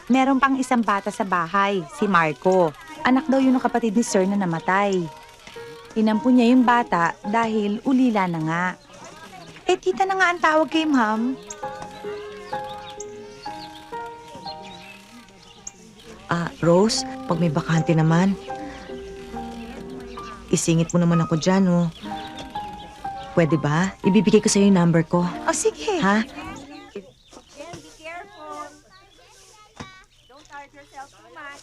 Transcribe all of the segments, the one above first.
Meron pang isang bata sa bahay, si Marco. Anak daw yun ng kapatid ni Sir na namatay. Inampun niya yung bata dahil ulila na nga. Eh, tita na nga ang tawag kay ma'am. Rose, pag may bakante naman, isingit mo naman ako dyan, oh. Pwede ba? Ibibigay ko sa'yo yung number ko. O, sige. Ha? Be careful. Don't hurt yourself too much.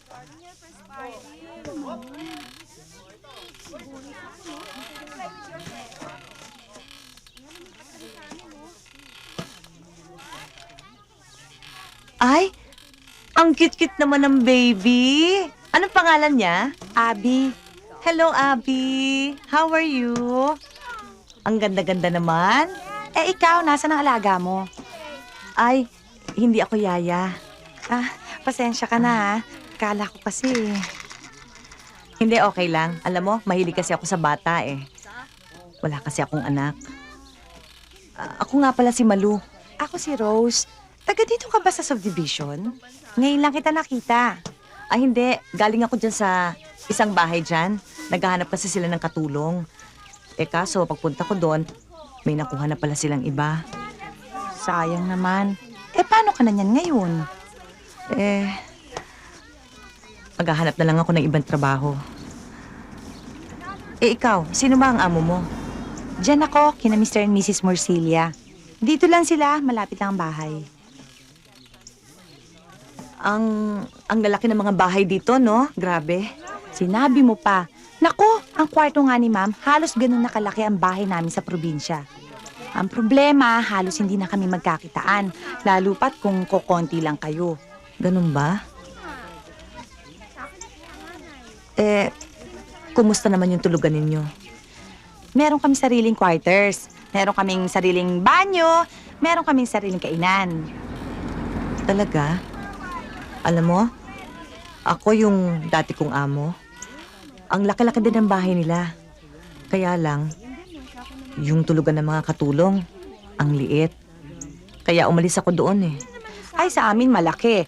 Darling, you're perspiring. Ay, ang cute-cute naman ng baby. Anong pangalan niya? Abby, Hello, Abby. How are you? Ang ganda-ganda naman. ikaw, nasa ang alaga mo? Ay, hindi ako yaya. Pasensya ka na ha. Kala ko kasi. Hindi, okay lang. Alam mo, mahilig kasi ako sa bata eh. Wala kasi akong anak. Ako nga pala si Malu. Ako si Rose. Taga dito ka ba sa subdivision? Ngayon lang kita nakita. Hindi. Galing ako dyan sa isang bahay dyan. Naghahanap kasi sila ng katulong. Kaso, pagpunta ko doon, may nakuha na pala silang iba. Sayang naman. Paano ka na niyan ngayon? Maghahanap na lang ako ng ibang trabaho. Ikaw, sino ba ang amo mo? Diyan ako, kina Mr. and Mrs. Morcilia. Dito lang sila, malapit lang ang bahay. Ang lalaki ng mga bahay dito, no? Grabe. Sinabi mo pa. Nako, ang kwarto nga ni ma'am, halos ganun nakalaki ang bahay namin sa probinsya. Ang problema, halos hindi na kami magkakitaan, lalo pat kung kokonti lang kayo. Ganun ba? Kumusta naman yung tulugan ninyo? Meron kami sariling quarters, meron kaming sariling banyo, meron kaming sariling kainan. Talaga? Alam mo, ako yung dati kong amo. Ang laki-laki din ng bahay nila. Kaya lang, yung tulugan ng mga katulong, ang liit. Kaya umalis ako doon eh. Ay, sa amin malaki.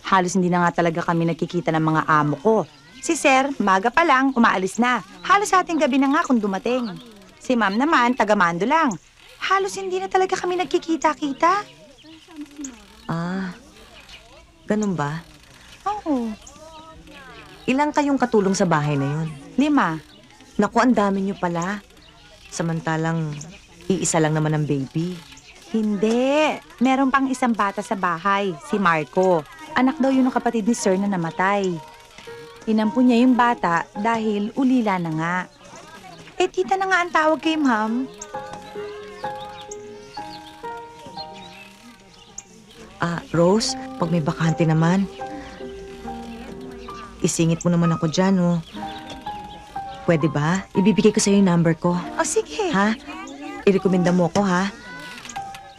Halos hindi na nga talaga kami nagkikita ng mga amo ko. Si Sir, maga pa lang, umaalis na. Halos ating gabi na nga kung dumating. Si Ma'am naman, taga-mando lang. Halos hindi na talaga kami nagkikita-kita. Ganun ba? Oo. Ilang kayong katulong sa bahay na yun? 5. Naku, ang dami nyo pala. Samantalang, iisa lang naman ang baby. Hindi. Meron pang isang bata sa bahay, si Marco. Anak daw yun ng kapatid ni Sir na namatay. Inampun niya yung bata dahil ulila na nga. Tita na nga ang tawag kay ma'am. Rose, pag may bakante naman, isingit mo naman ako dyan, oh. Pwede ba? Ibibigay ko sa'yo yung number ko. O sige. Ha? Irekomenda mo ko, ha?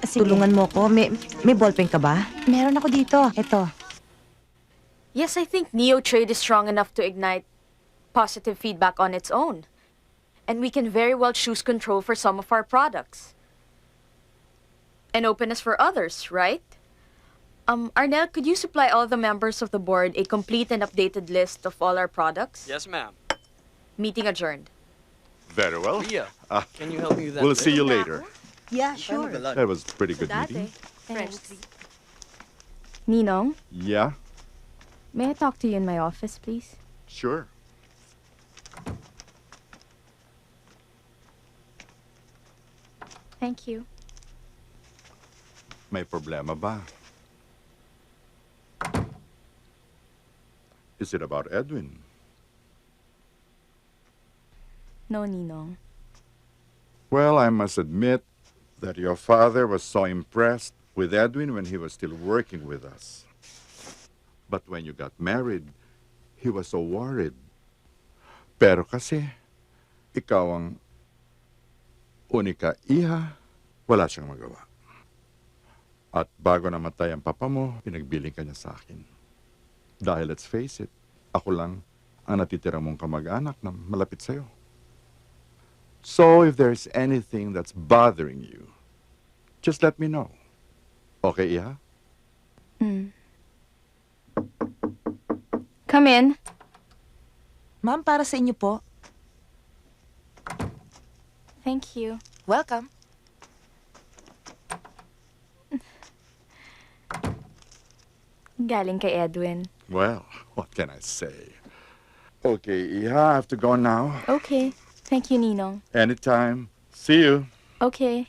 Sige. Tulungan mo ko. May ballpen ka ba? Meron ako dito. Ito. Yes, I think NeoTrade is strong enough to ignite positive feedback on its own. And we can very well choose control for some of our products. And openness for others, right? Arnel, could you supply all the members of the board a complete and updated list of all our products? Yes, ma'am. Meeting adjourned. Very well. Leah, can you help me with that? We'll see you later. Yeah, sure. That was a pretty good meeting. Thanks. Ninong, Yeah, may I talk to you in my office, please? sure. Thank you. May problema ba? Is it about Edwin? No, Ninong. Well, I must admit that your father was so impressed with Edwin when he was still working with us. But when you got married, he was so worried. Pero kasi, ikaw ang unika iha, wala siyang magawa. At bago namatay ang papa mo, pinagbiling ka niya sa akin. Dahil let's face it, ako lang ang natitira mong kamag-anak na malapit sa'yo. So if there's anything that's bothering you, just let me know. Okay, Iha? Come in. Ma'am, para sa inyo po. Thank you. Welcome. Galing kay Edwin. Well, what can I say? Okay, Iha, I have to go now. Okay. Thank you, Ninong. Anytime. See you. Okay.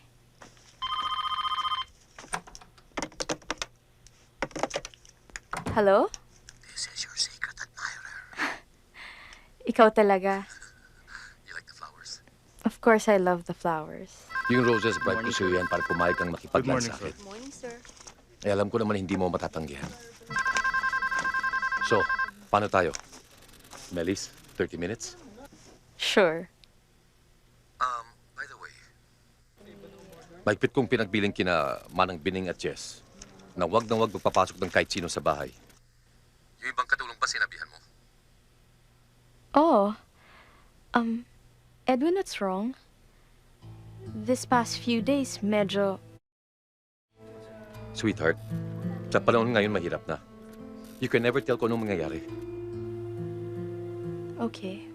Hello? This is your secret admirer. Ikaw talaga. You like the flowers? Of course, I love the flowers. Yung roses, bright ko sa'yo yan para pumayag kang makipaglan sa akin. Morning, sir. Eh, alam ko naman hindi mo matatanggihan. So, paano tayo? Melis, 30 minutes? Sure. By the way, mahigpit kong pinagbiling kina Manang Bining at Jess na wag magpapasok ng kahit sino sa bahay. Yung ibang katulong ba sinabihan mo? Oh. Edwin, what's wrong? This past few days, medyo... Sweetheart, sa panahon ngayon mahirap na. You can never tell kung anong mangyayari. Okay.